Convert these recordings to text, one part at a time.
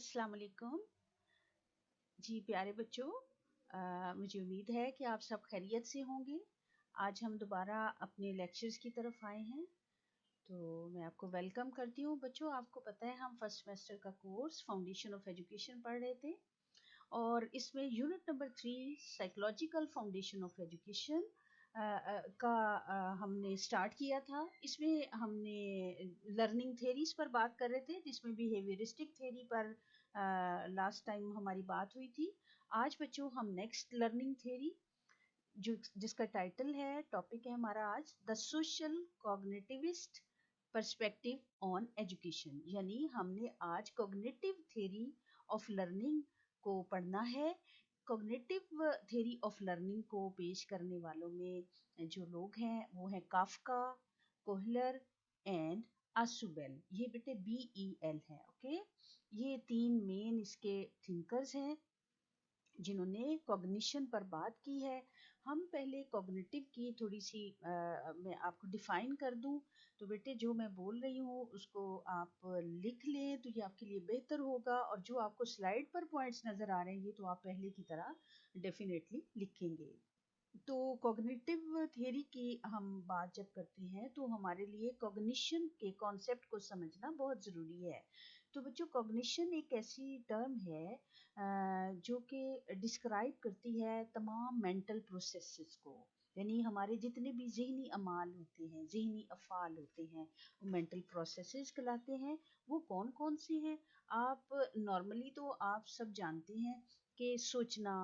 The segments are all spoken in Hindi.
अस्सलाम वालेकुम जी प्यारे बच्चों। मुझे उम्मीद है कि आप सब खैरियत से होंगे। आज हम दोबारा अपने लेक्चर्स की तरफ आए हैं, तो मैं आपको वेलकम करती हूँ। बच्चों, आपको पता है हम फर्स्ट सेमेस्टर का कोर्स फाउंडेशन ऑफ एजुकेशन पढ़ रहे थे और इसमें unit number 3 psychological foundation of education का हमने स्टार्ट किया था। इसमें हमने लर्निंग थेरीज पर बात कर रहे थे, जिसमें बिहेवियरिस्टिक थेरी पर लास्ट टाइम हमारी बात हुई थी। आज बच्चों हम नेक्स्ट लर्निंग थेरी जो जिसका टाइटल है, टॉपिक है हमारा आज the social cognitivist perspective on education, यानी हमने आज कॉग्निटिव थेरी ऑफ लर्निंग को पढ़ना है। कॉग्निटिव थ्योरी ऑफ लर्निंग को पेश करने वालों में जो लोग हैं वो हैं काफ्का, कोहलर एंड आसुबेल। ये बेटे BEL है, ओके। ये तीन मेन इसके थिंकर्स हैं जिन्होंने कॉग्निशन पर बात की है। हम पहले कॉग्निटिव की थोड़ी सी मैं आपको डिफाइन कर दूं, तो बेटे जो मैं बोल रही हूँ उसको आप लिख लें तो ये आपके लिए बेहतर होगा, और जो आपको स्लाइड पर पॉइंट्स नज़र आ रहे हैं ये तो आप पहले की तरह डेफिनेटली लिखेंगे। तो कॉग्निटिव थियरी की हम बात जब करते हैं तो हमारे लिए कॉग्निशन के कॉन्सेप्ट को समझना बहुत ज़रूरी है। तो बच्चों, कॉग्निशन एक ऐसी टर्म है जो कि डिस्क्राइब करती है तमाम मेंटल प्रोसेसेस को, यानी हमारे जितने भी ज़हनी अमाल होते हैं, ज़हनी अफ़ाल होते हैं, वो मेंटल प्रोसेसेस कहलाते हैं। वो कौन कौन से हैं? आप नॉर्मली तो आप सब जानते हैं कि सोचना,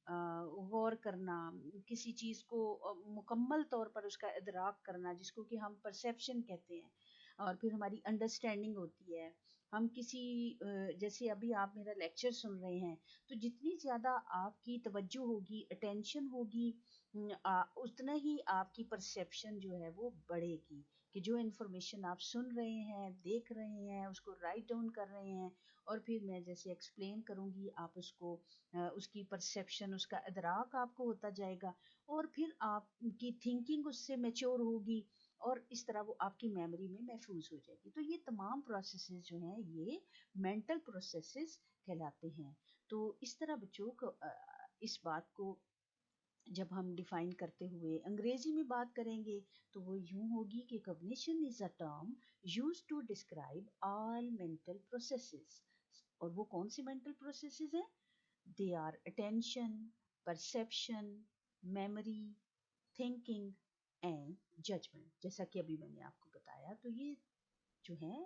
गौर करना, किसी चीज़ को मुकम्मल तौर पर उसका इदराक करना, जिसको कि हम परसेप्शन कहते हैं, और फिर हमारी अंडरस्टैंडिंग होती है। हम किसी जैसे अभी आप मेरा लेक्चर सुन रहे हैं, तो जितनी ज़्यादा आपकी तवज्जो होगी, अटेंशन होगी, उतना ही आपकी परसेप्शन जो है वो बढ़ेगी कि जो इन्फॉर्मेशन आप सुन रहे हैं, देख रहे हैं, उसको राइट डाउन कर रहे हैं, और फिर मैं जैसे एक्सप्लेन करूँगी आप उसको उसकी परसेप्शन, उसका इदराक आपको होता जाएगा, और फिर आपकी थिंकिंग उससे मैच्योर होगी, और इस तरह वो आपकी मेमोरी में महफूज हो जाएगी। तो ये तमाम प्रोसेसेस जो हैं ये मेंटल प्रोसेसेस कहलाते हैं। तो इस तरह बच्चों को इस बात को जब हम डिफाइन करते हुए अंग्रेजी में बात करेंगे तो वो यूं होगी कि cognition is a term used to describe all mental processes. और वो कौन सी मेंटल प्रोसेसेस हैं? They are attention, perception, memory, thinking and judgment। जैसा कि अभी मैंने आपको बताया, तो ये जो है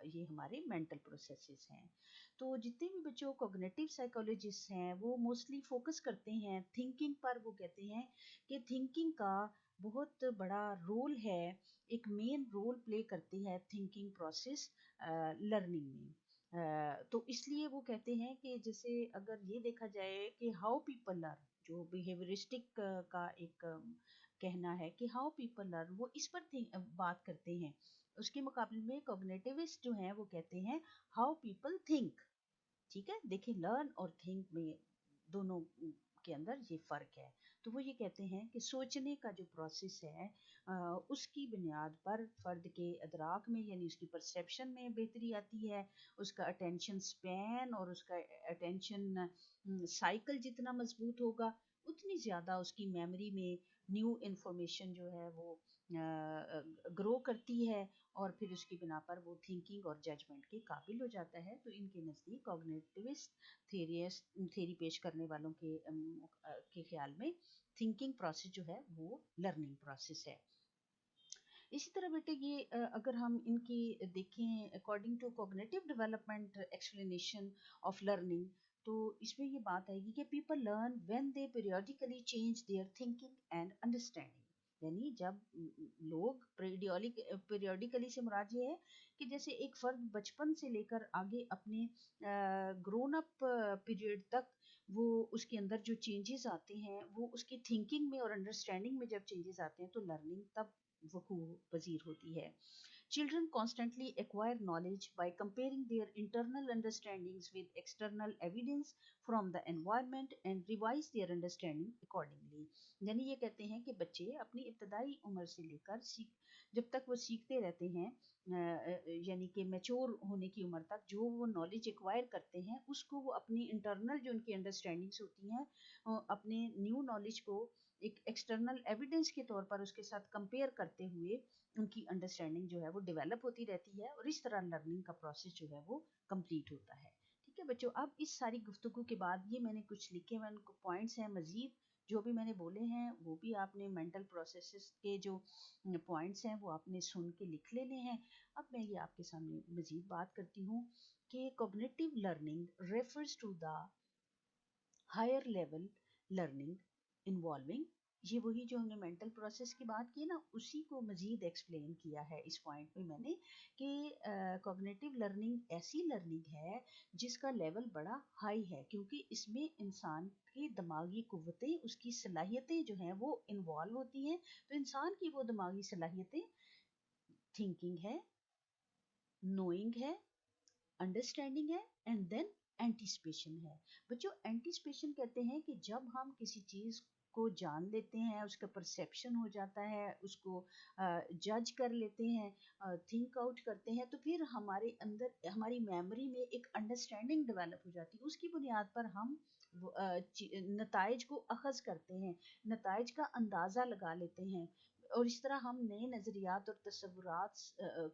ये हमारे मेंटल प्रोसेसेस हैं। तो जितने भी बच्चों कॉग्निटिव साइकोलॉजिस्ट हैं वो मोस्टली फोकस करते हैं थिंकिंग पर। वो कहते हैं कि थिंकिंग का बहुत बड़ा रोल है, एक मेन रोल प्ले करती है थिंकिंग प्रोसेस लर्निंग में। तो इसलिए वो कहते हैं कि जैसे अगर ये देखा जाए कि हाउ पीपल लर्न, जो बिहेवियरिस्टिक का एक कहना है कि हाउ पीपल लर्न, वो इस पर बात करते हैं। उसके मुकाबले में कॉग्निटिविस्ट जो हैं वो कहते हैं हाउ पीपल थिंक। ठीक है, देखिए लर्न और थिंक में दोनों के अंदर ये फ़र्क है। तो वो ये कहते हैं कि सोचने का जो प्रोसेस है उसकी बुनियाद पर फ़र्द के अदराक में, यानी उसकी परसेप्शन में बेहतरी आती है। उसका अटेंशन स्पैन और उसका अटेंशन साइकिल जितना मजबूत होगा, उतनी ज़्यादा उसकी मेमोरी में न्यू इन्फॉर्मेशन जो है वो ग्रो करती है, और फिर उसकी बिना पर वो थिंकिंग और जजमेंट के काबिल हो जाता है। तो इनके नज़दीक कॉग्निटिविस्ट थेरी पेश करने वालों के ख्याल में थिंकिंग प्रोसेस जो है वो लर्निंग प्रोसेस है। इसी तरह बेटे ये अगर हम इनकी देखें according to cognitive development explanation of learning, तो इसमें ये बात आएगी कि people learn when they periodically change their thinking and understanding. यानी जब लोग पीरियोडिकली से मुराद ये है कि जैसे एक फर्द बचपन से लेकर आगे अपने ग्रोन अप पीरियड तक वो उसके अंदर जो चेंजेस आते हैं वो उसकी थिंकिंग में और अंडरस्टैंडिंग में जब चेंजेस आते हैं तो लर्निंग तब वकूअ पजीर होती है। Children constantly acquire knowledge by comparing their internal understandings with external evidence from the environment and revise their understanding accordingly. यानी ये कहते हैं कि बच्चे अपनी इब्तदाई उम्र से लेकर जब तक वो सीखते रहते हैं, यानी कि मैच्योर होने की उम्र तक जो वो नॉलेज एक्वायर करते हैं उसको वो अपनी इंटरनल जो उनकी अंडरस्टैंडिंग्स होती हैं अपने न्यू नॉलेज को एक एक्सटर्नल एविडेंस के तौर पर उसके साथ कंपेयर करते हुए उनकी अंडरस्टैंडिंग जो है वो डेवलप होती रहती है और इस तरह लर्निंग का प्रोसेस जो है वो कंप्लीट होता है। ठीक है बच्चों, अब इस सारी गुफ्तगू के बाद ये मैंने कुछ लिखे हुए उनको पॉइंट्स हैं, मजीद जो भी मैंने बोले हैं वो भी आपने मेंटल प्रोसेसेस के जो पॉइंट्स हैं वो आपने सुन के लिख लेने हैं। अब मैं ये आपके सामने मजीद बात करती हूँ कि cognitive learning refers to the higher level learning involving, ये वही जो हमने मेंटल प्रोसेस की बात की ना उसी को मजीद एक्सप्लेन किया है इस पॉइंट पे मैंने कि कॉग्निटिव लर्निंग ऐसी लर्निंग है जिसका लेवल बड़ा हाई है क्योंकि इसमें इंसान की दिमागी कुव्वतें उसकी सलाहियतें जो हैं वो इन्वॉल्व होती हैं। तो इंसान की वो दिमागी सलाहियतें थिंकिंग है, नोइंग है, अंडरस्टैंडिंग है एंड देन एंटीसिपेशन है। बच्चों एंटीसिपेशन कहते हैं कि जब हम किसी चीज़ को जान लेते हैं, उसका परसेप्शन हो जाता है, उसको जज कर लेते हैं, थिंक आउट करते हैं, तो फिर हमारे अंदर हमारी मेमोरी में एक अंडरस्टैंडिंग डेवलप हो जाती है। उसकी बुनियाद पर हम नताइज को अखज़ करते हैं, नताइज का अंदाज़ा लगा लेते हैं और इस तरह हम नए नज़रियात और तसव्वुरात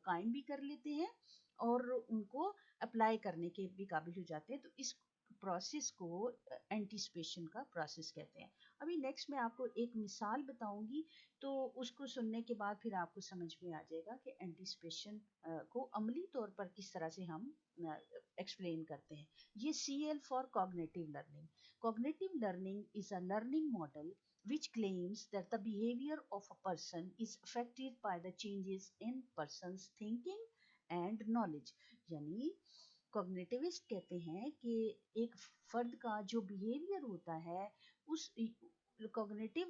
कायम भी कर लेते हैं और उनको अप्लाई करने के भी काबिल हो जाते हैं। तो इस प्रोसेस को एंटीसिपेशन का प्रोसेस कहते हैं। अभी नेक्स्ट मैं आपको एक मिसाल बताऊंगी तो उसको सुनने के बाद फिर आपको समझ में आ जाएगा कि एंटीसिपेशन को अमली तौर पर किस तरह से हम एक्सप्लेन करते हैं। ये CL for cognitive learning. Cognitive learning is a learning model which claims that the behavior of a person is affected by the changes in person's thinking and knowledge। यानी कॉग्निटिविस्ट कहते हैं कि एक फर्द का जो बिहेवियर होता है उस कॉग्निटिव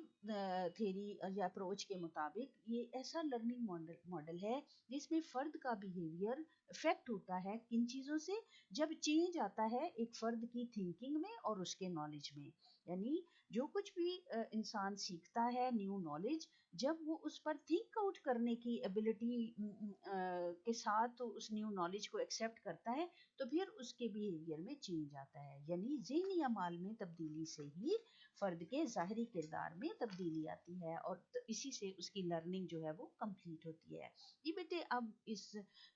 थ्योरी या अप्रोच के मुताबिक ये ऐसा लर्निंग मॉडल है जिसमें फर्द का बिहेवियर इफेक्ट होता है किन चीज़ों से, जब चेंज आता है एक फर्द की थिंकिंग में और उसके नॉलेज में। यानी जो कुछ भी इंसान सीखता है न्यू नॉलेज, जब वो उस पर थिंक आउट करने की एबिलिटी के साथ उस न्यू नॉलेज को एक्सेप्ट करता है तो फिर उसके बिहेवियर में चेंज आता है। यानी ज़हनी अमाल में तब्दीली से ही फ़र्द के ज़ाहरी किरदार में तब्दीली आती है और इसी से उसकी लर्निंग जो है वो कंप्लीट होती है। ये बेटे अब इस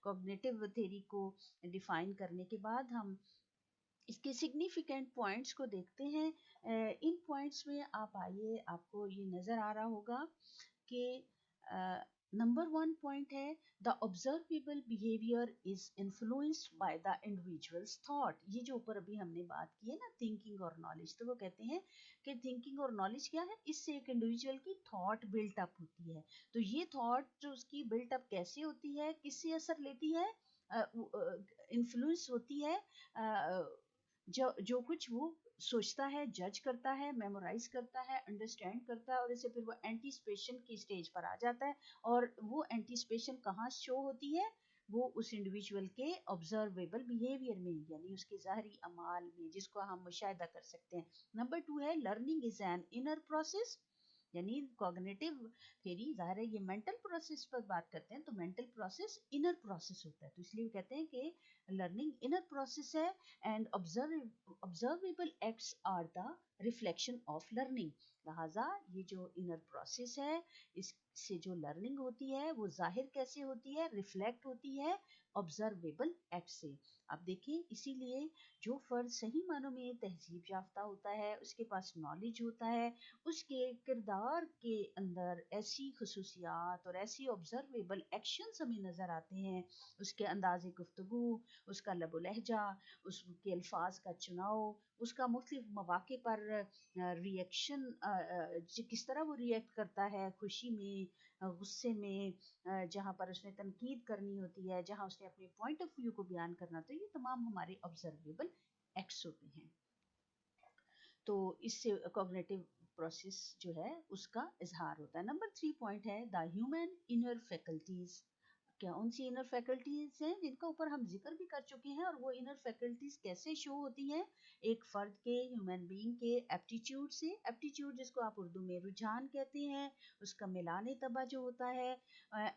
कॉग्निटिव थ्योरी को डिफाइन करने के बाद हम इसके सिग्निफिकेंट पॉइंट्स को देखते हैं। इन पॉइंट्स में आप आइए, आपको ये नज़र आ रहा होगा कि नंबर 1 पॉइंट है the observable behaviour is influenced by the individuals thought. ये जो ऊपर अभी हमने बात की है ना थिंकिंग और नॉलेज, तो वो कहते हैं कि थिंकिंग और नॉलेज क्या है, इससे एक इंडिविजुअल की थॉट बिल्ट अप होती है। तो ये थॉट जो उसकी बिल्ट अप कैसे होती है, किससे असर लेती है, इन्फ्लुएंस होती है जो कुछ वो सोचता है, जज करता है, मेमोराइज करता है, अंडरस्टैंड करता है और इसे फिर वो एंटीसिपेशन की स्टेज पर आ जाता है। और वो एंटीसिपेशन कहाँ शो होती है, वो उस इंडिविजुअल के ऑब्जर्वेबल बिहेवियर में यानी उसके ज़ाहरी अमाल में जिसको हम मुशाहिदा कर सकते हैं। नंबर 2 है learning is an inner process. यानी कॉग्निटिव थ्योरी ज़ाहिर है ये मेंटल प्रोसेस पर बात करते हैं, तो मेंटल प्रोसेस इनर प्रोसेस होता है, तो इसलिए कहते हैं कि लर्निंग इनर प्रोसेस है and observable acts are the reflection of learning. लिहाजा ये जो इनर प्रोसेस है इससे जो लर्निंग होती है वो जाहिर कैसे होती है, रिफ्लेक्ट होती है ऑब्जर्वेबल एक्ट से। अब देखिए इसीलिए जो फर्द सही मानों में तहजीब याफ्ता होता है, उसके पास नॉलेज होता है, उसके किरदार के अंदर ऐसी खसूसियात और ऐसी ऑब्जर्वेबल एक्शंस हमें नज़र आते हैं, उसके अंदाज़े गुफ्तगू, उसका लबो लहजा, उसके अल्फाज का चुनाव, उसका मुख्तलिफ मौक़े पर रिएक्शन, किस तरह वो रिएक्ट करता है, खुशी में, गुस्से में, जहाँ पर उसने तनकीद करनी होती है, जहाँ उसने अपने पॉइंट ऑफ व्यू को बयान करना, तो ये तमाम हमारे ऑब्जर्वेबल एक्ट्स होते हैं। तो इससे कॉग्निटिव प्रोसेस जो है उसका इजहार होता है। नंबर 3 पॉइंट है द ह्यूमन इनर फैकल्टीज कौन सी इनर फैकल्टीज हैं जिनका ऊपर हम जिक्र भी कर चुके हैं, और वो इनर फैकल्टीज कैसे शो होती हैं? एक फर्द के, ह्यूमन बीइंग के एप्टीट्यूड से, एप्टीट्यूड जिसको आप उर्दू में रुझान कहते हैं, उसका मिलाने तबा जो होता है,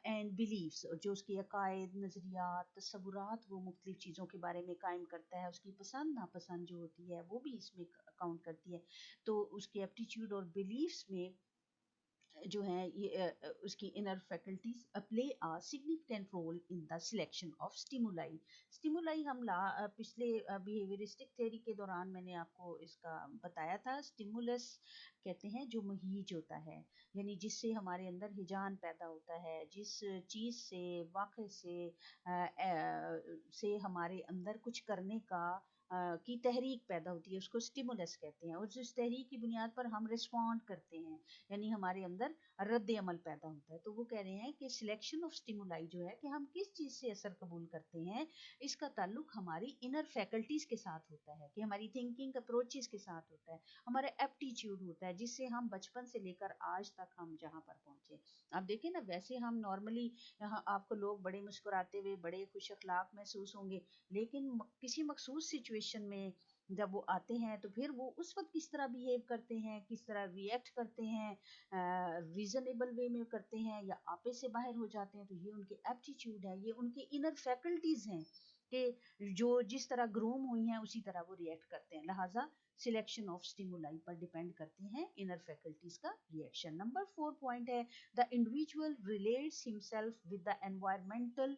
एंड बिलीव्स जो उसके अकायद, नज़रियात, तसव्वुरात वो मुख्तलिफ चीज़ों के बारे में कायम करता है, उसकी पसंद नापसंद जो होती है वो भी इसमें काउंट करती है। तो उसके एप्टीट्यूड और बिलीव्स में जो है ये उसकी inner faculties play a significant role in the selection of stimuli. Stimuli हम पिछले बिहेवियरिस्टिक थ्योरी के दौरान मैंने आपको इसका बताया था। स्टिमुलस कहते हैं जो मुहीज होता है, यानी जिससे हमारे अंदर हिजान पैदा होता है, जिस चीज़ से, वाक़े से हमारे अंदर कुछ करने का की तहरीक पैदा होती है, उसको स्टिमुलस कहते हैं। और जिस तहरीक की बुनियाद पर हम रिस्पॉन्ड करते हैं, यानी हमारे अंदर रद्द अमल पैदा होता है। तो वो कह रहे हैं कि सिलेक्शन ऑफ स्टिमुलाई जो है कि हम किस चीज़ से असर कबूल करते हैं, इसका ताल्लुक हमारी इनर फैकल्टीज़ के साथ होता है, कि हमारी थिंकिंग अप्रोचेस के साथ होता है, हमारा एप्टीट्यूड होता है, जिससे हम बचपन से लेकर आज तक हम जहाँ पर पहुँचे। आप देखें ना, वैसे हम नॉर्मली यहाँ आपको लोग बड़े मुस्कुराते हुए, बड़े खुश अखलाक महसूस होंगे, लेकिन किसी मखसूस सिचुएशन में जब वो आते हैं तो फिर वो उस वक्त किस तरह बिहेव करते हैं, किस तरह रिएक्ट करते हैं, रीजनेबल वे में करते हैं या आपे से बाहर हो जाते हैं, तो ये उनके एप्टीट्यूड है, ये उनके इनर फैकल्टीज हैं कि जो जिस तरह ग्रूम हुई हैं उसी तरह वो रिएक्ट करते हैं। लिहाजा सिलेक्शन ऑफ स्टिमुलाई पर डिपेंड करते हैं इनर फैकल्टीज का रिएक्शन। नंबर 4 पॉइंट है the individual relates himself with the environmental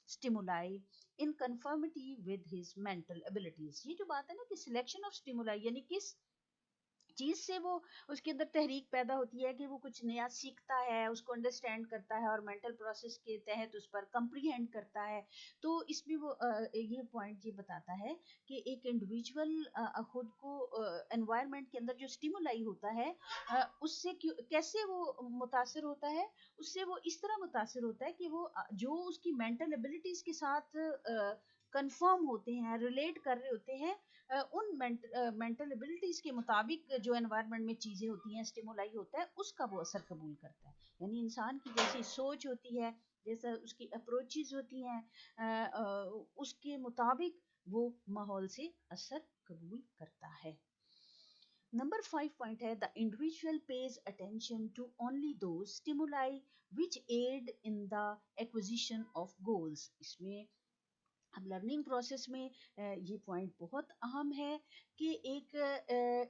stimuli in conformity with his mental abilities. ये जो बात है ना कि सिलेक्शन ऑफ स्टिमुलाई यानी किस चीज़ से वो उसके अंदर तहरीक पैदा होती है कि वो कुछ नया सीखता है, उसको अंडरस्टैंड करता है और मेंटल प्रोसेस के तहत उस पर कंप्रीहेंड करता है। तो इसमें वो ये पॉइंट ये बताता है कि एक इंडिविजुअल खुद को एनवायरनमेंट के अंदर जो स्टिमुलाई होता है उससे कैसे वो मुतासिर होता है, उससे वो इस तरह मुतासिर होता है कि वो जो उसकी मेंटल एबिलिटीज के साथ कंफर्म होते हैं, रिलेट कर रहे होते हैं, उन मेंटल एबिलिटीज के मुताबिक जो एनवायरनमेंट में चीज़ें होती हैं, स्टिमुलाई होता है, उसका वो असर कबूल करता है। यानी इंसान की जैसी सोच होती है, जैसा उसकी अप्रोचेस होती हैं, उसके मुताबिक वो माहौल से असर कबूल करता है। नंबर 5 पॉइंट है the individual pays attention to only those stimuli which aid in the acquisition of goals. इसमें अब लर्निंग प्रोसेस में ये पॉइंट बहुत अहम है कि एक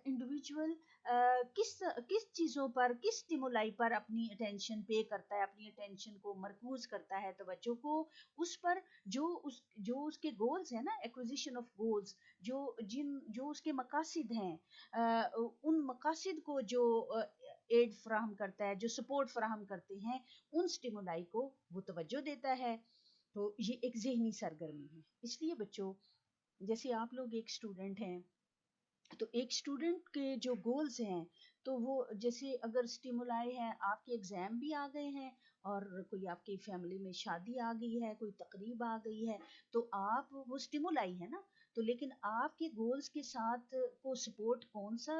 इंडिविजुअल किस किस चीज़ों पर, किस स्टिमुलाई पर अपनी अटेंशन पे करता है, अपनी अटेंशन को मरकूज करता है, तवज्जो को उस पर जो उसके गोल्स हैं ना, एक्विजिशन ऑफ गोल्स, जो उसके मकासिद हैं, उन मकासिद को जो एड फ्राहम करता है, जो सपोर्ट फ्राहम करते हैं, उन स्टिमुलाई को वो तवज्जो देता है। तो ये एक ज़हनी सरगर्मी है। इसलिए बच्चों, जैसे आप लोग एक स्टूडेंट हैं, तो एक स्टूडेंट के जो गोल्स हैं, तो वो जैसे अगर स्टिमुलाई है, आपके एग्ज़ाम भी आ गए हैं और कोई आपकी फैमिली में शादी आ गई है, कोई तकरीब आ गई है, तो आप वो स्टिमुलाई है ना, तो लेकिन आपके गोल्स के साथ को सपोर्ट कौन सा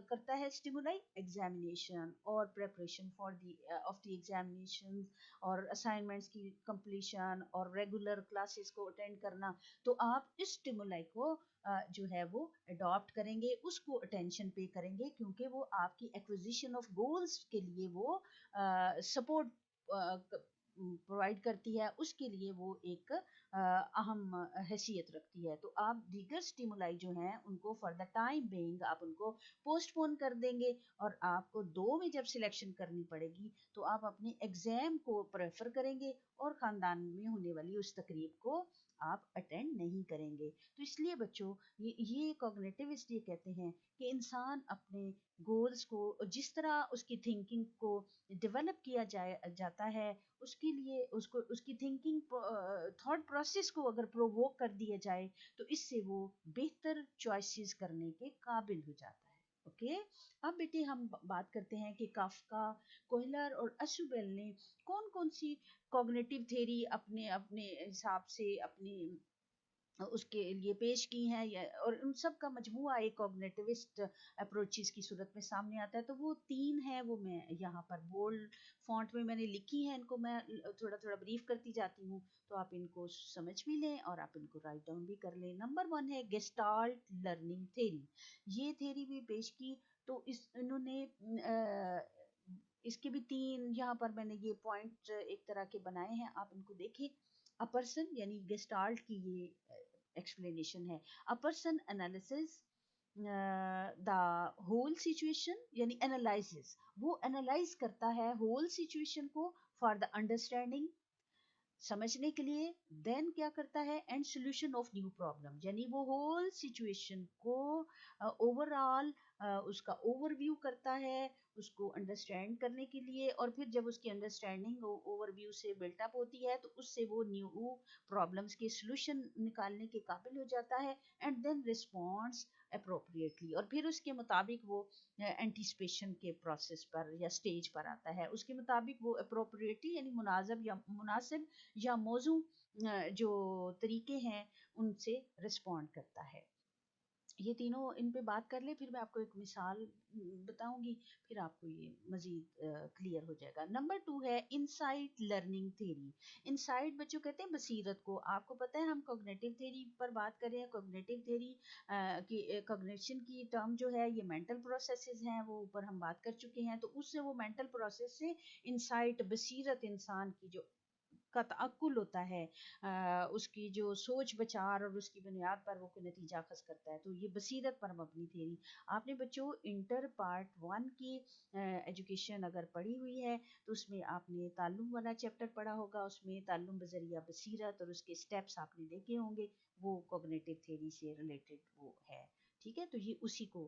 करता है स्टिमुलाई? एग्जामिनेशन और preparation for the of the examination और असाइनमेंट्स की कंप्लीशन और रेगुलर क्लासेस को अटेंड करना। तो आप इस स्टिमुलाई को जो है वो अडॉप्ट करेंगे, उसको अटेंशन पे करेंगे, क्योंकि वो आपकी एक्विजिशन ऑफ गोल्स के लिए वो सपोर्ट प्रोवाइड करती है, उसके लिए वो एक अहम हैसियत रखती है। तो आप दीगर स्टिमुलाई जो हैं उनको फॉर द टाइम बीइंग आप उनको पोस्टपोन कर देंगे, और आपको 2 में जब सिलेक्शन करनी पड़ेगी तो आप अपने एग्जाम को प्रेफर करेंगे और ख़ानदान में होने वाली उस तकरीब को आप अटेंड नहीं करेंगे। तो इसलिए बच्चों, ये कॉग्निटिव इसलिए कहते हैं कि इंसान अपने गोल्स को जिस तरह उसकी थिंकिंग को डेवलप किया जाता है, उसके लिए उसको उसकी थिंकिंग थॉट प्रोसेस को अगर प्रोवोक कर दिया जाए, तो इससे वो बेहतर चॉइसेस करने के काबिल हो जाता है। ओके, अब बेटे हम बात करते हैं कि काफ्का, कोहलर और अशुबेल ने कौन कौन सी कॉग्निटिव थ्योरी अपने अपने हिसाब से अपनी उसके लिए पेश की हैं, और उन सब का मजमुआ एक कॉग्निटिविस्ट अप्रोचेस की सूरत में सामने आता है। तो वो 3 हैं, वो मैं यहाँ पर बोल्ड फॉन्ट में मैंने लिखी हैं, इनको मैं थोड़ा थोड़ा ब्रीफ करती जाती हूँ, तो आप इनको समझ भी लें और आप इनको राइट डाउन भी कर लें। नंबर 1 है गेस्टाल्ट लर्निंग थ्योरी। ये थ्योरी भी पेश की, तो इन्होंने इसके भी 3 यहाँ पर मैंने ये पॉइंट एक तरह के बनाए हैं, आप इनको देखें। अ पर्सन यानी गेस्टाल्ट की ये एक्सप्लेनेशन है। A person analysis the whole situation, यानी एनालाइसिस, वो एनालाइज करता है होल सिचुएशन को फॉर द अंडरस्टैंडिंग, समझने के लिए। देन क्या करता है, and solution of new problem, यानी वो होल सिचुएशन को ओवरऑल उसका ओवरव्यू करता है, उसको अंडरस्टैंड करने के लिए, और फिर जब उसकी अंडरस्टैंडिंग ओवरव्यू से बिल्टअप होती है, तो उससे वो न्यू प्रॉब्लम्स के सोल्यूशन निकालने के काबिल हो जाता है, एंड देन रिस्पॉन्ड्स अप्रोप्रिएटली, और फिर उसके मुताबिक वो एंटीसिपेशन के प्रोसेस पर या स्टेज पर आता है। उसके मुताबिक वो अप्रोप्रिएटली यानी मुनासिब या मौजू जो तरीके हैं उनसे रिस्पॉन्ड करता है। ये तीनों इन पे बात कर ले, फिर मैं आपको एक मिसाल बताऊंगी, फिर आपको ये मजीद क्लियर हो जाएगा। नंबर 2 है इनसाइट लर्निंग थ्योरी। इनसाइट बच्चों कहते हैं बसीरत को। आपको पता है हम कॉग्निटिव थ्योरी पर बात कर रहे हैं। कॉग्निटिव थ्योरी की कॉग्निशन की टर्म जो है ये मेंटल प्रोसेसेस हैं, वो ऊपर हम बात कर चुके हैं। तो उससे वो मेंटल प्रोसेस से इनसाइट बसीरत इंसान की जो का तअक्कुल होता है, उसकी जो सोच विचार और उसकी बुनियाद पर वो कोई नतीजा अखज़ करता है, तो ये बसीरत पर मबनी थ्योरी। आपने बच्चों इंटर पार्ट 1 की एजुकेशन अगर पढ़ी हुई है, तो उसमें आपने ताल्लुम वाला चैप्टर पढ़ा होगा, उसमें ताल्लुम बजरिया बसीरत और उसके स्टेप्स आपने देखे होंगे, वो कॉग्निटिव थ्योरी से रिलेटेड वो है। ठीक है, तो ये उसी को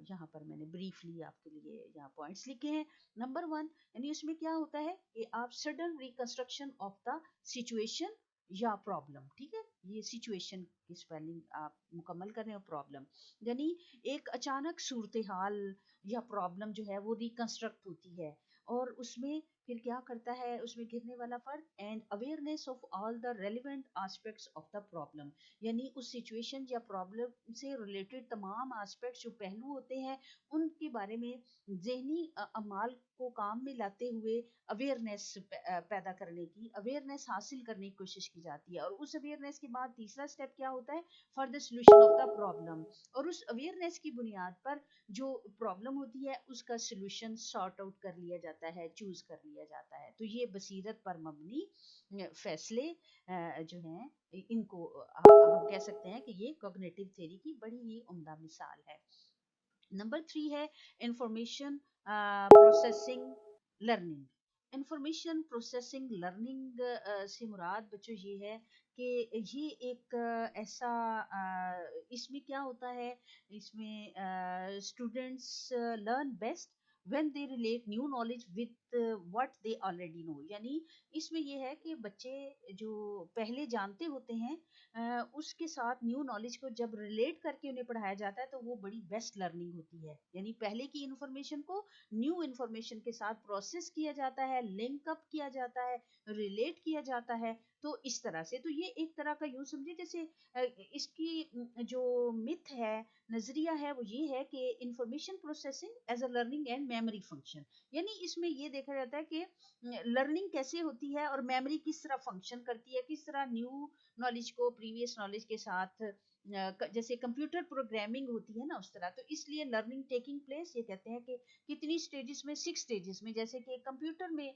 यहाँ पर मैंने ब्रीफली आपके लिए यहाँ पॉइंट्स लिखे हैं। नंबर 1 यानी उसमें क्या होता है कि आप sudden reconstruction of the situation या प्रॉब्लम, ठीक है, ये सिचुएशन की स्पेलिंग आप मुकम्मल कर रहे हो, प्रॉब्लम यानी एक अचानक सूरत हाल या प्रॉब्लम जो है वो रिकंस्ट्रक्ट होती है, और उसमें फिर क्या करता है, उसमें घिरने वाला फर्क and awareness of all the relevant aspects of the problem, यानी उस सिचुएशन या प्रॉब्लम से रिलेटेड तमाम एस्पेक्ट्स जो पहलू होते हैं उनके बारे में ज़हनी अमाल को काम में लाते हुए अवेयरनेस पैदा करने की, अवेयरनेस हासिल करने की कोशिश की जाती है। और उस अवेयरनेस के बाद तीसरा स्टेप क्या होता है, for the solution of the problem, और उस अवेयरनेस की बुनियाद पर जो प्रॉब्लम होती है उसका सोल्यूशन सॉर्ट आउट कर लिया जाता है, चूज कर लिया जाता है। तो ये बसीरत पर मबनी फैसले जो हैं, इनको हम कह सकते हैं कि ये कॉग्निटिव थ्योरी की बड़ी ही उम्दा मिसाल है। नंबर 3 है information processing learning. Information processing learning से मुराद बच्चों ये है कि ये एक ऐसा इसमें क्या होता है, इसमें students learn best when they relate new knowledge with what they already know, यानी इसमें ये है कि बच्चे जो पहले जानते होते हैं उसके साथ न्यू नॉलेज को जब रिलेट करके उन्हें पढ़ाया जाता है तो वो बड़ी बेस्ट लर्निंग होती है। यानी पहले की इन्फॉर्मेशन को न्यू इन्फॉर्मेशन के साथ प्रोसेस किया जाता है, लिंक अप किया जाता है, रिलेट किया जाता है। तो इस तरह से, तो ये एक तरह का यूं समझे जैसे इसकी जो मिथ है, नजरिया है, वो ये है कि information processing as a learning and memory function, यानी इसमें ये देखा जाता है कि लर्निंग कैसे होती है और मेमोरी किस तरह फंक्शन करती है, किस तरह न्यू नॉलेज को प्रीवियस नॉलेज के साथ जैसे कंप्यूटर प्रोग्रामिंग होती है ना उस तरह। तो इसलिए लर्निंग टेकिंग प्लेस, ये कहते हैं कि कितनी स्टेजेस में, 6 स्टेजेस में, जैसे कि कंप्यूटर में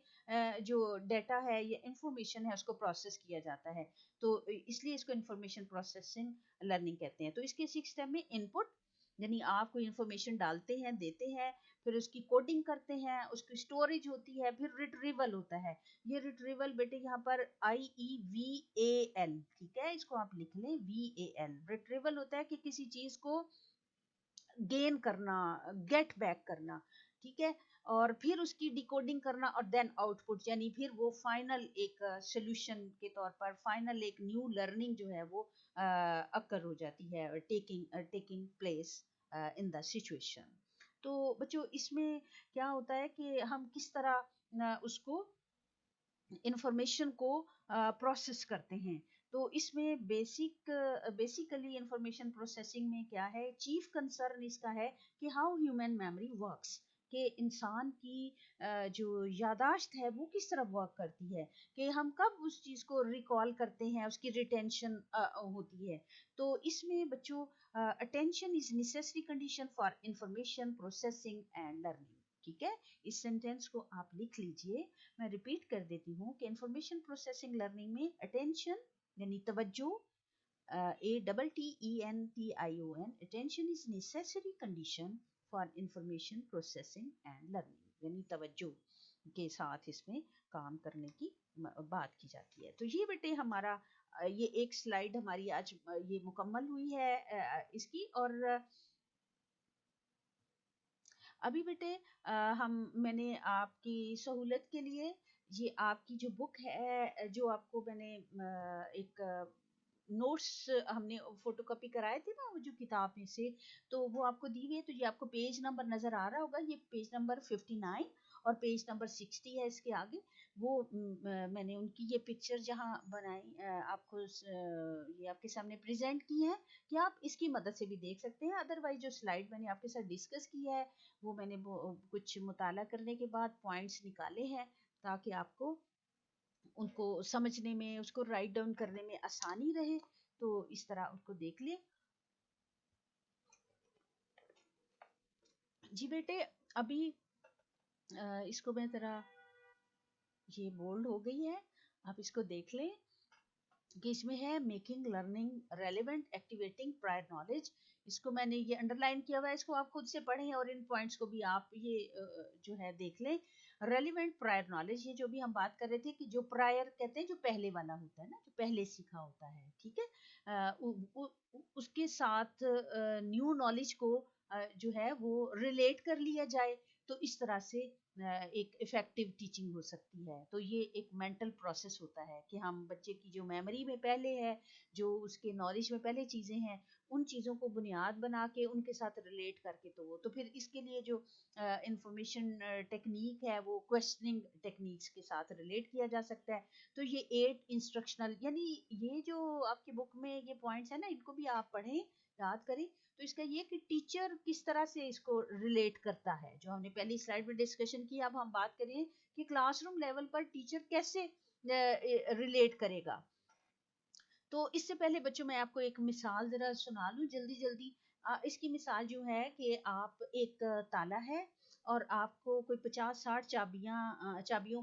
जो डाटा है या इंफॉर्मेशन है उसको प्रोसेस किया जाता है, तो इसलिए इसको इंफॉर्मेशन प्रोसेसिंग लर्निंग कहते हैं। तो इसके 6 स्टेप में इनपुट, यानी आप कोई इंफॉर्मेशन डालते हैं, देते हैं, फिर उसकी कोडिंग करते हैं, उसकी स्टोरेज होती है, फिर रिट्रीवल होता है। ये रिट्रीवल बेटे यहाँ पर IEVAL, ठीक है, इसको आप लिख लें VAL। रिट्रीवल होता है कि किसी चीज को गेन करना, गेट बैक करना, ठीक है, और फिर उसकी डिकोडिंग करना, और देन आउटपुट, यानी फिर वो फाइनल एक सोल्यूशन के तौर पर फाइनल एक न्यू लर्निंग जो है वो अकर हो जाती है, taking place in the situation. तो बच्चों इसमें क्या होता है कि हम किस तरह उसको इंफॉर्मेशन को प्रोसेस करते हैं। तो इसमें बेसिकली इंफॉर्मेशन प्रोसेसिंग में क्या है, चीफ कंसर्न इसका है कि हाउ ह्यूमन मेमोरी वर्क्स, कि इंसान की जो यादाश्त है वो किस तरह वर्क करती है, कि हम कब उस चीज़ को रिकॉल करते हैं, उसकी रिटेंशन होती है। तो इसमें बच्चों attention is necessary condition for information processing and learning. ठीक है, इस सेंटेंस को आप लिख लीजिए। मैं रिपीट कर देती हूँ कि इंफॉर्मेशन प्रोसेसिंग लर्निंग में अटेंशन यानी तवज्जो, ATTENTION, attention is necessary condition for information processing and learning, यानी तवज्जो के साथ इसमें काम करने की बात की जाती है। तो ये बेटे हमारा ये एक स्लाइड हमारी आज ये मुकम्मल हुई है इसकी। और अभी बेटे मैंने आपकी सहूलत के लिए ये आपकी जो बुक है, जो आपको मैंने एक नोट्स हमने फोटोकॉपी कराए थे ना वो जो किताब में से, तो वो आपको दी हुई है। तो ये आपको पेज नंबर नजर आ रहा होगा, ये पेज नंबर 59 और पेज नंबर 60 है इसके आगे। वो मैंने उनकी ये पिक्चर जहाँ बनाई आपको ये आपके सामने प्रेजेंट की है, कि आप इसकी मदद से भी देख सकते हैं। अदरवाइज जो स्लाइड मैंने आपके साथ डिस्कस किया है वो मैंने कुछ मुताला करने के बाद पॉइंट्स निकाले हैं, ताकि आपको उनको समझने में, उसको राइट डाउन करने में आसानी रहे। तो इस तरह उनको देख ले। जी बेटे अभी इसको मैं जरा, ये बोल्ड हो गई है, आप इसको देख लें कि इसमें है making learning relevant activating prior knowledge. इसको मैंने ये अंडरलाइन किया हुआ है, इसको आप खुद से पढ़ें और इन पॉइंट्स को भी आप ये जो है देख लें। रेलिवेंट प्रायर नॉलेज, ये जो भी हम बात कर रहे थे कि जो प्रायर कहते हैं जो पहले वाला होता है ना, जो पहले सीखा होता है, ठीक है, उसके साथ न्यू नॉलेज को जो है वो रिलेट कर लिया जाए, तो इस तरह से एक इफेक्टिव टीचिंग हो सकती है। तो ये एक मेंटल प्रोसेस होता है कि हम बच्चे की जो मेमोरी में पहले है, जो उसके नॉलेज में पहले चीज़ें हैं, उन चीज़ों को बुनियाद बना के उनके साथ रिलेट करके, तो फिर इसके लिए जो इंफॉर्मेशन टेक्निक है वो क्वेश्चनिंग टेक्निक्स के साथ रिलेट किया जा सकता है। तो ये 8 इंस्ट्रक्शनल, यानी ये जो आपकी बुक में ये पॉइंट्स है ना, इनको भी आप पढ़ें, याद करें। तो इसका ये कि टीचर किस तरह से इसको रिलेट करता है, जो हमने पहली स्लाइड में डिस्कशन की, अब हम बात करें कि क्लासरूम लेवल पर टीचर कैसे रिलेट करेगा। तो इससे पहले बच्चों मैं आपको एक मिसाल जरा सुना लूं जल्दी जल्दी। इसकी मिसाल जो है कि आप एक ताला है और आपको कोई 50-60 चाबियों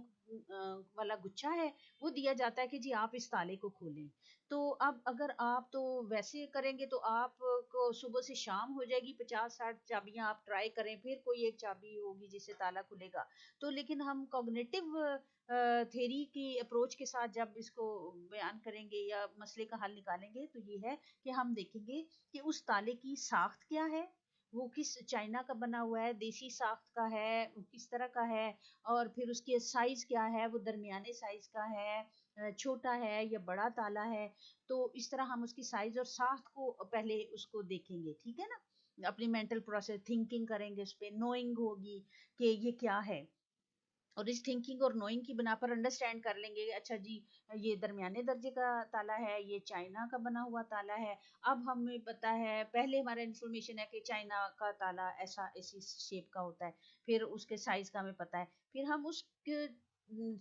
वाला गुच्छा है, वो दिया जाता है कि जी आप इस ताले को खोलें। तो अब अगर आप तो वैसे करेंगे तो आपको सुबह से शाम हो जाएगी, 50-60 चाबियां आप ट्राई करें, फिर कोई एक चाबी होगी जिससे ताला खुलेगा। तो लेकिन हम कॉग्निटिव थेरी की अप्रोच के साथ जब इसको बयान करेंगे या मसले का हल निकालेंगे, तो ये है कि हम देखेंगे कि उस ताले की साख्त क्या है, वो किस चाइना का बना हुआ है, देसी साख्त का है, किस तरह का है, और फिर उसके साइज क्या है, वो दरमियाने साइज का है, छोटा है या बड़ा ताला है। तो इस तरह हम उसकी साइज और साख्त को पहले उसको देखेंगे, ठीक है ना, अपनी मेंटल प्रोसेस थिंकिंग करेंगे, उस पर नोइंग होगी कि ये क्या है, और इस थिंकिंग और नोइंग की बिना पर अंडरस्टैंड कर लेंगे, अच्छा जी ये दरमियाने दर्जे का ताला है, ये चाइना का बना हुआ ताला है। अब हमें पता है, पहले हमारा इन्फॉर्मेशन है कि चाइना का ताला ऐसा ऐसी शेप का होता है, फिर उसके साइज का हमें पता है, फिर हम उस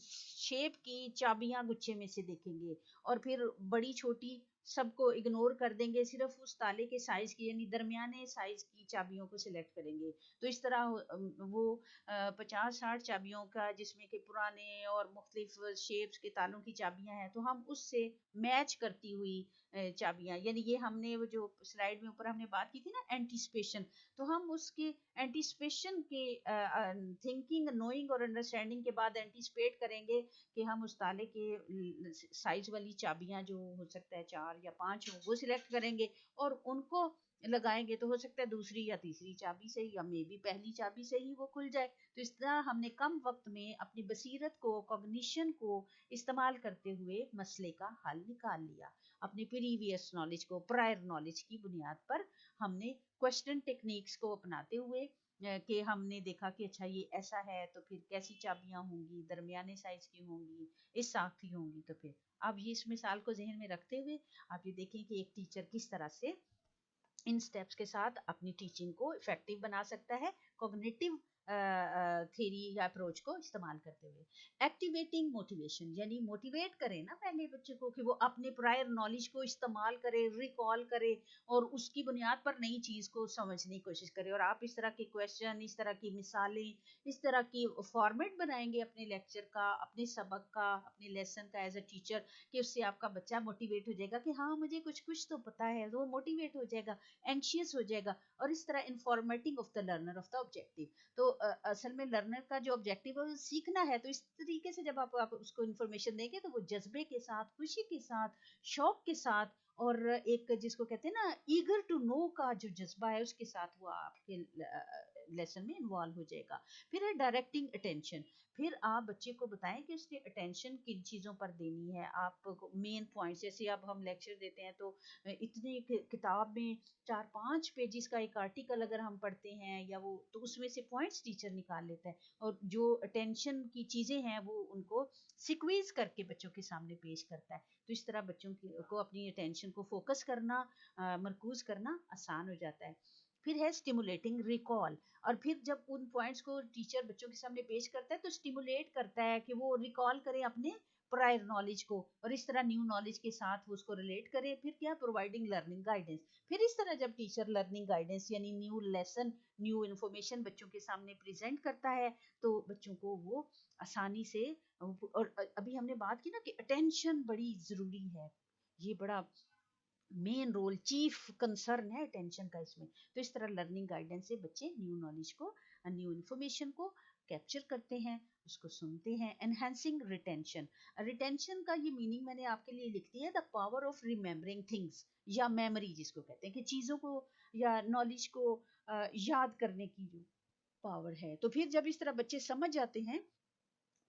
शेप की चाबियां गुच्छे में से देखेंगे, और फिर बड़ी छोटी सबको इग्नोर कर देंगे, सिर्फ उस ताले के साइज की यानी दरमियाने साइज की चाबियों को सिलेक्ट करेंगे। तो इस तरह वो 50-60 चाबियों का, जिसमें कि पुराने और मुख्तलिफ शेप्स के तालों की चाबियां हैं, तो हम उससे मैच करती हुई चाबियां, यानी ये हमने वो जो स्लाइड में ऊपर हमने बात की थी ना एंटीसिपेशन, तो हम उसके एंटीसिपेशन के थिंकिंग नोइंग और अंडरस्टैंडिंग के बाद एंटीसिपेट करेंगे कि हम उस ताले के साइज वाली चाबियां, जो हो सकता है 4 या 5 हो, वो सिलेक्ट करेंगे और उनको लगाएंगे, तो हो सकता है दूसरी या तीसरी चाबी से या मे बी पहली चाबी से ही वो खुल जाए। तो इस तरह हमने कम वक्त में अपनी बसीरत को, कॉग्निशन को इस्तेमाल करते हुए मसले का हल निकाल लिया। अपनी प्रीवियस नॉलेज को, प्रायर नॉलेज की बुनियाद पर हमने क्वेश्चन टेक्निक्स को अपनाते हुए कि हमने देखा कि अच्छा ये ऐसा है तो फिर कैसी चाबियां होंगी, दरमियाने साइज की होंगी, इस साथ की होंगी। तो फिर आप ये इस मिसाल को जहन में रखते हुए आप ये देखें कि एक टीचर किस तरह से इन स्टेप्स के साथ अपनी टीचिंग को इफेक्टिव बना सकता है कॉग्निटिव थ्योरी या अप्रोच को इस्तेमाल करते हुए। एक्टिवेटिंग मोटिवेशन, यानी मोटिवेट करें ना पहले बच्चे को कि वो अपने प्रायर नॉलेज को इस्तेमाल करे, रिकॉल करे और उसकी बुनियाद पर नई चीज को समझने की कोशिश करे। और आप इस तरह के क्वेश्चन, इस तरह की मिसालें, इस तरह की फॉर्मेट बनाएंगे अपने लेक्चर का, अपने सबक का, अपने लेसन का एज अ टीचर, कि उससे आपका बच्चा मोटिवेट हो जाएगा कि हाँ मुझे कुछ कुछ तो पता है, तो वो मोटिवेट हो जाएगा, एंशियस हो जाएगा। और इस तरह informating of the learner of the objective. तो असल में लर्नर का जो ऑब्जेक्टिव है वो सीखना है, तो इस तरीके से जब आप उसको इन्फॉर्मेशन देंगे तो वो जज्बे के साथ, खुशी के साथ, शौक के साथ, और एक जिसको कहते हैं ना ईगर टू नो का जो जज्बा है उसके साथ वो आपके लेसन में इन्वॉल्व हो जाएगा। फिर है डायरेक्टिंग अटेंशन। फिर आप बच्चे को बताएं कि उसने अटेंशन किन चीज़ों पर देनी है। आप मेन पॉइंट्स, जैसे अब हम लेक्चर देते हैं तो इतनी किताब में 4-5 पेजेस का एक आर्टिकल अगर हम पढ़ते हैं या वो, तो उसमें से पॉइंट्स टीचर निकाल लेता है और जो अटेंशन की चीज़ें हैं वो उनको सिक्वीज करके बच्चों के सामने पेश करता है। तो इस तरह बच्चों को अपनी अटेंशन को फोकस करना, मरकूज करना आसान हो जाता है। फिर है स्टिमुलेटिंग रिकॉल। और फिर जब उन पॉइंट्स को टीचर बच्चों के सामने पेश करता है तो स्टिमुलेट करता है कि वो रिकॉल करें अपने प्रायर नॉलेज को, और इस तरह न्यू नॉलेज के साथ वो उसको रिलेट करें। फिर क्या, प्रोवाइडिंग लर्निंग गाइडेंस। फिर इस तरह जब टीचर लर्निंग गाइडेंस यानी न्यू लेसन, न्यू इन्फॉर्मेशन बच्चों के सामने प्रेजेंट करता है तो बच्चों को वो आसानी से, और अभी हमने बात की ना कि अटेंशन बड़ी जरूरी है, ये बड़ा मेन रोल, चीफ कंसर्न है अटेंशन का इसमें। तो इस तरह लर्निंग गाइडेंस से बच्चे न्यू नॉलेज को, न्यू इन्फॉर्मेशन को कैप्चर करते हैं, उसको सुनते हैं। Enhancing retention. रिटेंशन का ये मीनिंग मैंने आपके लिए लिख दिया है, the power of remembering things, या मेमोरी जिसको कहते हैं, कि चीज़ों को या नॉलेज को याद करने की जो पावर है। तो फिर जब इस तरह बच्चे समझ जाते हैं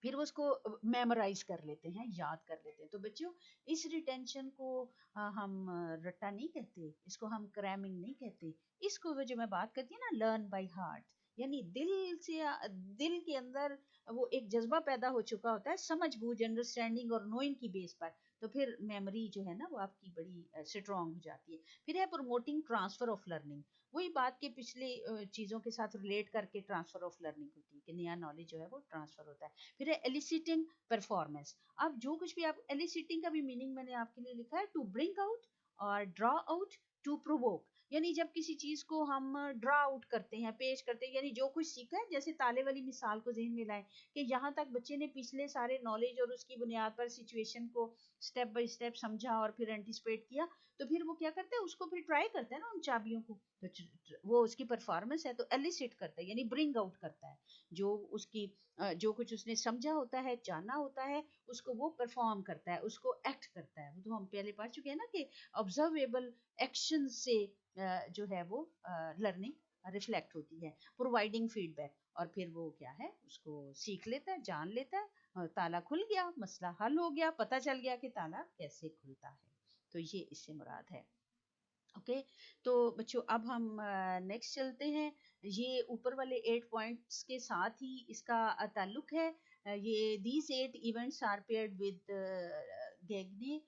फिर वो उसको मेमोराइज कर लेते हैं, याद कर लेते हैं। तो बच्चों इस रिटेंशन को हम रट्टा नहीं कहते, इसको हम क्रैमिंग नहीं कहते, इसको वो जो मैं बात करती हूँ ना लर्न बाय हार्ट, यानी दिल से, दिल के अंदर वो एक जज्बा पैदा हो चुका होता है समझ बूझ, अंडरस्टैंडिंग और नोइंग की बेस पर। तो फिर मेमोरी जो है ना वो आपकी बड़ी स्ट्रांग हो जाती है। फिर है प्रमोटिंग ट्रांसफर ऑफ लर्निंग। वही बात के पिछले चीज़ों के साथ रिलेट करके ट्रांसफर ऑफ लर्निंग होती है कि नया नॉलेज जो है वो ट्रांसफर होता है। फिर है एलिसिटिंग परफॉर्मेंस। अब जो कुछ भी आप, एलिसिटिंग का भी मीनिंग मैंने आपके लिए लिखा है, टू ब्रिंग आउट और ड्रॉ आउट, टू प्रोवोक। यानी जब किसी चीज को हम ड्रॉ आउट करते हैं, पेश करते हैं, यानी जो कुछ सीखा है, जैसे ताले वाली मिसाल को जहन में लाएं कि यहाँ तक बच्चे ने पिछले सारे नॉलेज और उसकी बुनियाद पर सिचुएशन को स्टेप बाय स्टेप समझा और फिर एंटिसिपेट किया। तो फिर वो क्या करते हैं, उसको फिर ट्राई करते हैं ना उन चाबियों को, तो वो उसकी परफॉर्मेंस है। तो एलिसिट करता है यानी ब्रिंग आउट करता है, जो उसकी जो कुछ उसने समझा होता है, जाना होता है, उसको वो परफॉर्म करता है, उसको एक्ट करता है। वो तो हम पहले पढ़ चुके हैं ना कि ऑब्जर्वेबल एक्शन से जो है वो लर्निंग रिफ्लेक्ट होती है। प्रोवाइडिंग फीडबैक, और फिर वो क्या है उसको सीख लेता है, जान लेता है, ताला खुल गया, मसला हल हो गया, पता चल गया कि ताला कैसे खुलता है। तो ये इससे मुराद है। ओके तो बच्चों अब हम नेक्स्ट चलते हैं। ये ऊपर वाले 8 पॉइंट्स के साथ ही इसका ताल्लुक है। ये these 8 events are paired with Gagne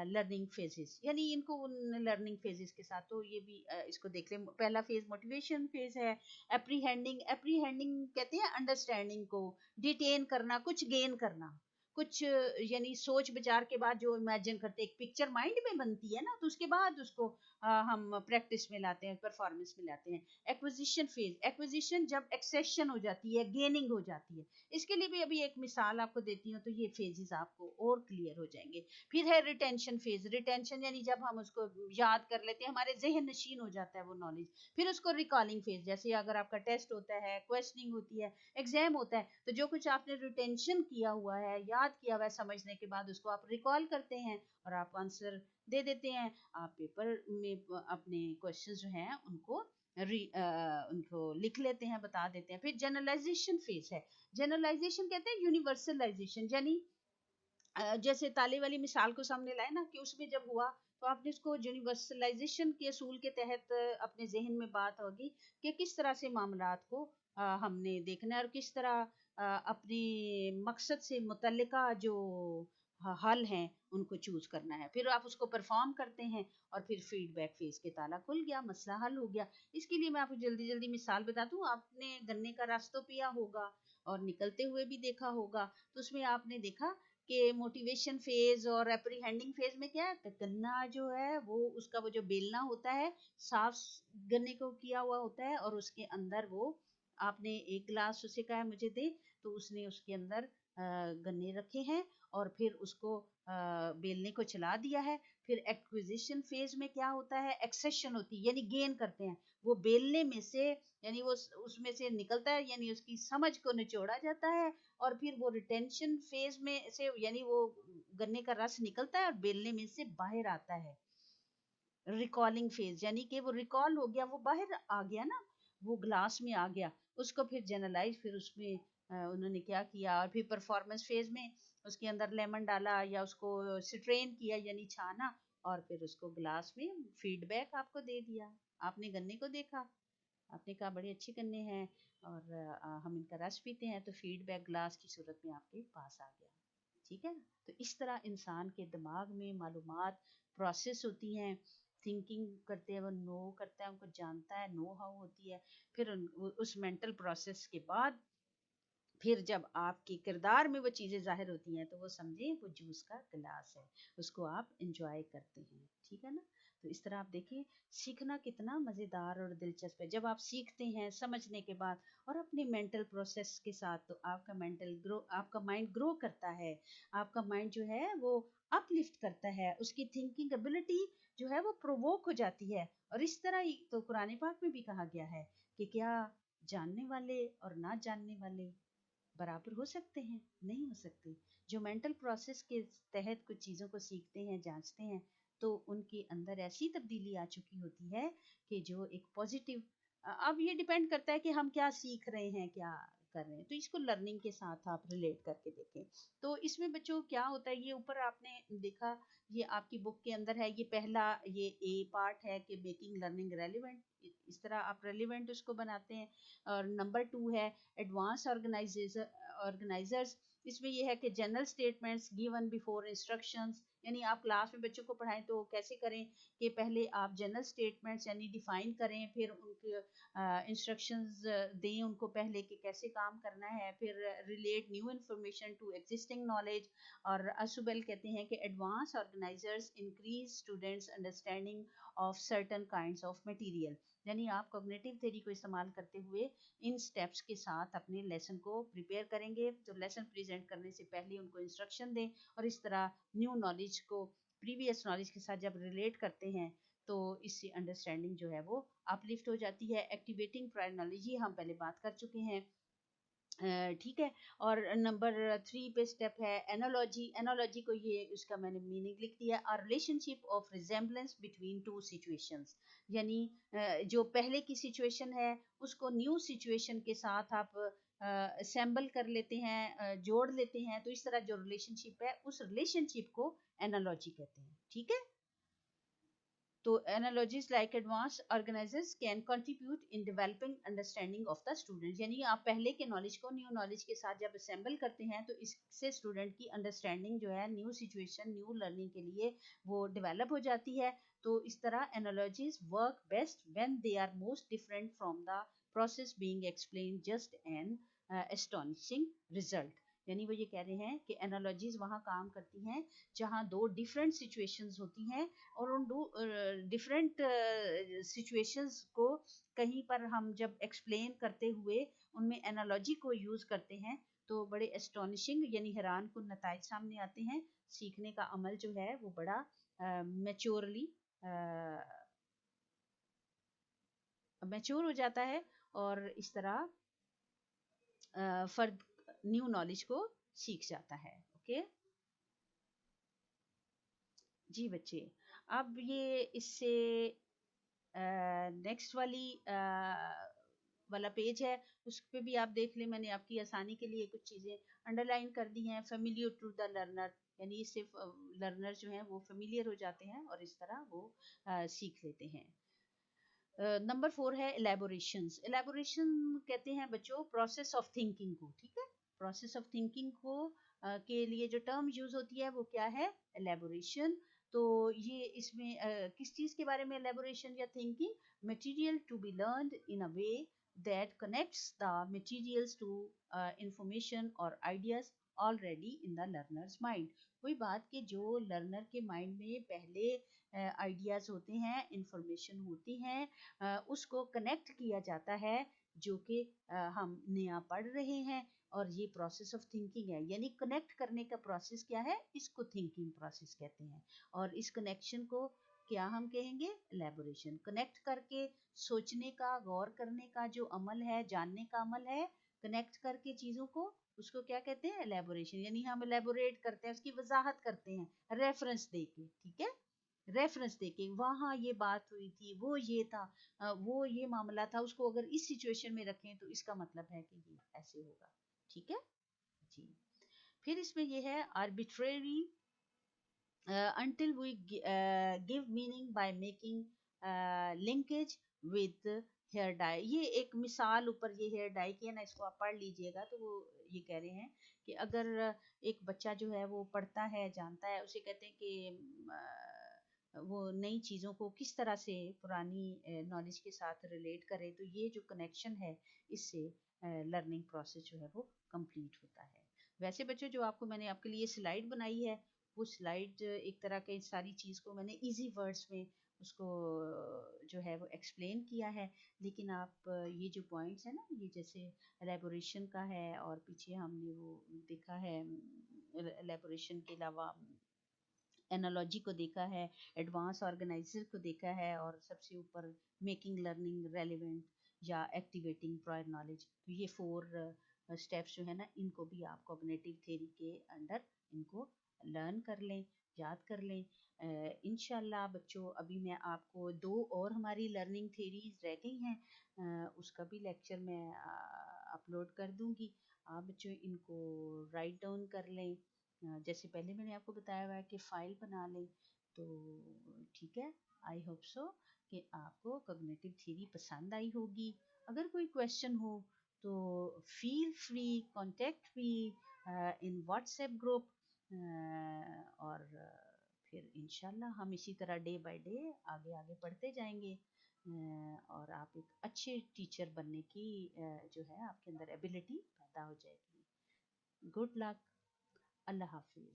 learning phases, यानी इनको उन लर्निंग फेजेस के साथ, तो ये भी इसको देख लें। पहला फेज मोटिवेशन फेज है। एप्रीहेंडिंग, एप्रीहेंडिंग कहते हैं अंडरस्टैंडिंग को, डिटेन करना, कुछ गेन करना, कुछ यानी सोच विचार के बाद जो इमेजिन करते हैं, एक पिक्चर माइंड में बनती है ना, तो उसके बाद उसको हम प्रैक्टिस में लाते हैं, परफॉर्मेंस में लाते हैं। एक्विजिशन फेज, एक्विजिशन जब एक्सेशन हो जाती है, गेनिंग हो जाती है, इसके लिए भी अभी एक मिसाल आपको देती हूँ तो ये फेजेस आपको और क्लियर हो जाएंगे। फिर है रिटेंशन फेज। रिटेंशन यानी जब हम उसको याद कर लेते हैं, हमारे जहन नशीन हो जाता है वो नॉलेज। फिर उसको रिकॉलिंग फेज, जैसे अगर आपका टेस्ट होता है, क्वेश्चनिंग होती है, एग्जाम होता है, तो जो कुछ आपने रिटेंशन किया हुआ है, याद किया हुआ है, समझने के बाद उसको आप रिकॉल करते हैं और आप आंसर दे देते हैं। आप पेपर में अपने क्वेश्चन जो हैं उनको उनको लिख लेते हैं, बता देते हैं। फिर जनरलाइजेशन फेज है। जनरलाइजेशन कहते हैं यूनिवर्सलाइजेशन, यानी जैसे ताले वाली मिसाल को सामने लाए ना कि उसमें जब हुआ तो आपने इसको यूनिवर्सलाइजेशन के असूल के तहत अपने जहन में बात होगी कि किस तरह से मामलात को हमने देखना है और किस तरह अपनी मकसद से मुतल्लिका जो हल हैं उनको चूज करना है। फिर आप उसको परफॉर्म करते हैं और फिर फीडबैक फेज के ताला खुल गया, मसला हल हो गया। इसके लिए मैं आपको जल्दी जल्दी मिसाल बता दूं। आपने गन्ने का रस तो पिया होगा और निकलते हुए भी देखा होगा, तो उसमें आपने देखा कि मोटिवेशन फेज और एप्रीहेंडिंग फेज में क्या है, गन्ना जो है वो उसका वो जो बेलना होता है साफ गन्ने को किया हुआ होता है और उसके अंदर वो आपने एक गिलास उसे कहा मुझे दे, तो उसने उसके अंदर गन्ने रखे हैं और फिर उसको बेलने को चला दिया है। फिर एक्विजिशन फेज में क्या होता है, एक्सेशन होती है यानी गेन करते हैं, वो बेलने में से यानी वो उसमें से निकलता है यानी उसकी समझ को निचोड़ा जाता है। और फिर वो रिटेंशन फेज में से यानी वो गन्ने का रस निकलता है और बेलने में से बाहर आता है। रिकॉलिंग फेज यानी कि वो रिकॉल हो गया, वो बाहर आ गया ना, वो ग्लास में आ गया। उसको फिर जनरलाइज फिर उसमें उन्होंने क्या किया, और फिर परफॉर्मेंस फेज में उसके अंदर लेमन डाला या उसको स्ट्रेन किया यानी छाना, और फिर उसको ग्लास में फीडबैक आपको दे दिया। आपने गन्ने को देखा, आपने कहा बड़े अच्छे गन्ने हैं और हम इनका रस पीते हैं, तो फीडबैक ग्लास की सूरत में आपके पास आ गया। ठीक है, तो इस तरह इंसान के दिमाग में मालूमात प्रोसेस होती हैं, थिंकिंग करते हैं, वो नो करता है, उनको जानता है, नो हाउ होती है। फिर उस मेंटल प्रोसेस के बाद फिर जब आपके किरदार में वो चीज़ें जाहिर होती हैं तो वो समझे वो जूस का गिलास है, उसको आप इंजॉय करते हैं। ठीक है ना? तो इस तरह आप देखें सीखना कितना मज़ेदार और दिलचस्प है। जब आप सीखते हैं समझने के बाद और अपने मेंटल प्रोसेस के साथ, तो आपका माइंड ग्रो करता है, आपका माइंड जो है वो अपलिफ्ट करता है, उसकी थिंकिंग एबिलिटी जो है वो प्रोवोक हो जाती है। और इस तरह ही तो कुरान पाक में भी कहा गया है कि क्या जानने वाले और ना जानने वाले बराबर हो सकते हैं? नहीं हो सकते। जो मेंटल प्रोसेस के तहत कुछ चीज़ों को सीखते हैं, जांचते हैं, तो उनके अंदर ऐसी तब्दीली आ चुकी होती है कि जो एक पॉजिटिव, अब ये डिपेंड करता है कि हम क्या सीख रहे हैं, क्या कर रहे हैं। तो इसको लर्निंग के साथ आप रिलेट करके देखें। तो इसमें बच्चों क्या होता है, ये ऊपर आपने देखा, ये आपकी बुक के अंदर है, ये पहला ये ए पार्ट है कि मेकिंग लर्निंग रेलिवेंट, इस तरह आप रेलिवेंट उसको बनाते हैं। और नंबर 2 है एडवांस ऑर्गेनाइजर्स। इसमें यह है कि general statements given before instructions, यानी आप क्लास में बच्चों को पढ़ाएं तो कैसे करें कि पहले आप जनरल स्टेटमेंट्स यानी डिफाइन करें, फिर उनके इंस्ट्रक्शंस दें उनको पहले कि कैसे काम करना है, फिर relate new information to existing knowledge. और असुबेल कहते हैं कि advance organisers increase students understanding of certain kinds of material, यानी आप कॉग्निटिव थ्योरी को इस्तेमाल करते हुए इन स्टेप्स के साथ अपने लेसन को प्रिपेयर करेंगे। तो लेसन प्रेजेंट करने से पहले उनको इंस्ट्रक्शन दें, और इस तरह न्यू नॉलेज को प्रीवियस नॉलेज के साथ जब रिलेट करते हैं तो इससे अंडरस्टैंडिंग जो है वो अपलिफ्ट हो जाती है। एक्टिवेटिंग प्रायर नॉलेज ये हम पहले बात कर चुके हैं। ठीक है। और नंबर 3 पे स्टेप है एनालॉजी। एनालॉजी को ये उसका मैंने मीनिंग लिख दिया, a relationship of resemblance between two situations, यानी जो पहले की सिचुएशन है उसको न्यू सिचुएशन के साथ आप असेंबल कर लेते हैं, जोड़ लेते हैं। तो इस तरह जो रिलेशनशिप है उस रिलेशनशिप को एनालॉजी कहते हैं। ठीक है। तो analogies like advanced organizers can contribute in developing understanding of the student, यानी आप पहले के नॉलेज को न्यू नॉलेज के साथ जब असेंबल करते हैं तो इससे स्टूडेंट की अंडरस्टैंडिंग जो है न्यू सिचुएशन न्यू लर्निंग के लिए वो डेवलप हो जाती है। तो इस तरह analogies work best when they are most different from the process being explain just an astonishing result, यानी वो ये कह रहे हैं कि एनालॉजीज वहाँ काम करती हैं जहाँ दो डिफरेंट सिचुएशंस होती हैं, और उन डिफरेंट सिचुएशंस को कहीं पर हम जब एक्सप्लेन करते हुए उनमें एनालॉजी को यूज करते हैं तो बड़े एस्टोनिशिंग यानी हैरान कुन नताइज सामने आते हैं। सीखने का अमल जो है वो बड़ा मैच्योरली मैच्योर हो जाता है, और इस तरह फर्द न्यू नॉलेज को सीख जाता है। ओके जी बच्चे, अब ये इससे नेक्स्ट वाला पेज है, उस पे भी आप देख लें। मैंने आपकी आसानी के लिए कुछ चीज़ें अंडरलाइन कर दी हैं। फेमिलियर टू द लर्नर, यानी इससे लर्नर जो हैं वो फेमिलियर हो जाते हैं और इस तरह वो सीख लेते हैं। नंबर 4 है एलेबोरेशंस। एलेबोरेशन कहते हैं बच्चों प्रोसेस ऑफ थिंकिंग को, ठीक है। प्रोसेस ऑफ थिंकिंग को के लिए जो टर्म यूज होती है वो क्या है, एलेबोरेशन। तो ये इसमें किस चीज के बारे में एलेबोरेशन या thinking, material to be learned in a way that connects the materials to information और ideas already in the learner's mind. कोई बात कि जो लर्नर के माइंड में पहले आइडियाज होते हैं, इंफॉर्मेशन होती हैं, उसको कनेक्ट किया जाता है जो कि हम नया पढ़ रहे हैं, और ये प्रोसेस ऑफ थिंकिंग है। यानी कनेक्ट करने का प्रोसेस क्या है, इसको थिंकिंग प्रोसेस कहते हैं। और इस कनेक्शन को क्या हम कहेंगे, एलेबोरेशन। कनेक्ट करके सोचने का, गौर करने का जो अमल है, जानने का अमल है, कनेक्ट करके चीजों को, उसको क्या कहते हैं, एलेबोरेशन। यानी हम एलेबोरेट करते हैं, उसकी वजाहत करते हैं रेफरेंस देके, ठीक है। रेफरेंस देके वहाँ ये बात हुई थी, वो ये था, वो ये मामला था, उसको अगर इस सिचुएशन में रखें तो इसका मतलब है कि ये ऐसे होगा, ठीक है जी। फिर इसमें ये है arbitrary until we give meaning by making linkage with hair dye. ये एक मिसाल ऊपर ये हेयर डाई की है ना, इसको आप पढ़ लीजिएगा। तो वो ये कह रहे हैं कि अगर एक बच्चा जो है वो पढ़ता है, जानता है, उसे कहते हैं कि वो नई चीज़ों को किस तरह से पुरानी नॉलेज के साथ रिलेट करे, तो ये जो कनेक्शन है इससे लर्निंग प्रोसेस जो है वो कंप्लीट होता है। वैसे बच्चों जो आपको मैंने आपके लिए स्लाइड बनाई है, वो स्लाइड एक तरह के सारी चीज़ को मैंने इजी वर्ड्स में उसको जो है वो एक्सप्लेन किया है। लेकिन आप ये जो पॉइंट्स है ना, ये जैसे एलेबोरेशन का है, और पीछे हमने वो देखा है एलेबोरेशन के अलावा एनालॉजी को देखा है, एडवांस ऑर्गेनाइजर को देखा है, और सबसे ऊपर मेकिंग लर्निंग रेलिवेंट या एक्टिवेटिंग प्रायर नॉलेज। तो ये 4 स्टेप्स जो है ना, इनको भी आप कॉग्निटिव थ्योरी के अंडर इनको लर्न कर लें, याद कर लें। इंशाल्लाह बच्चों अभी मैं आपको 2 और हमारी लर्निंग थ्योरीज रह गई हैं, उसका भी लेक्चर मैं अपलोड कर दूंगी। आप बच्चों इनको राइट डाउन कर लें, जैसे पहले मैंने आपको बताया हुआ है कि फाइल बना लें, तो ठीक है। आई होप सो कि आपको कॉग्निटिव थ्योरी पसंद आई होगी। अगर कोई क्वेश्चन हो तो फील फ्री कॉन्टेक्ट मी इन व्हाट्सएप ग्रुप, और फिर इंशाल्लाह हम इसी तरह डे बाय डे आगे आगे पढ़ते जाएंगे, और आप एक अच्छे टीचर बनने की जो है आपके अंदर एबिलिटी पैदा हो जाएगी। Good luck. अल्लाह हाफिज।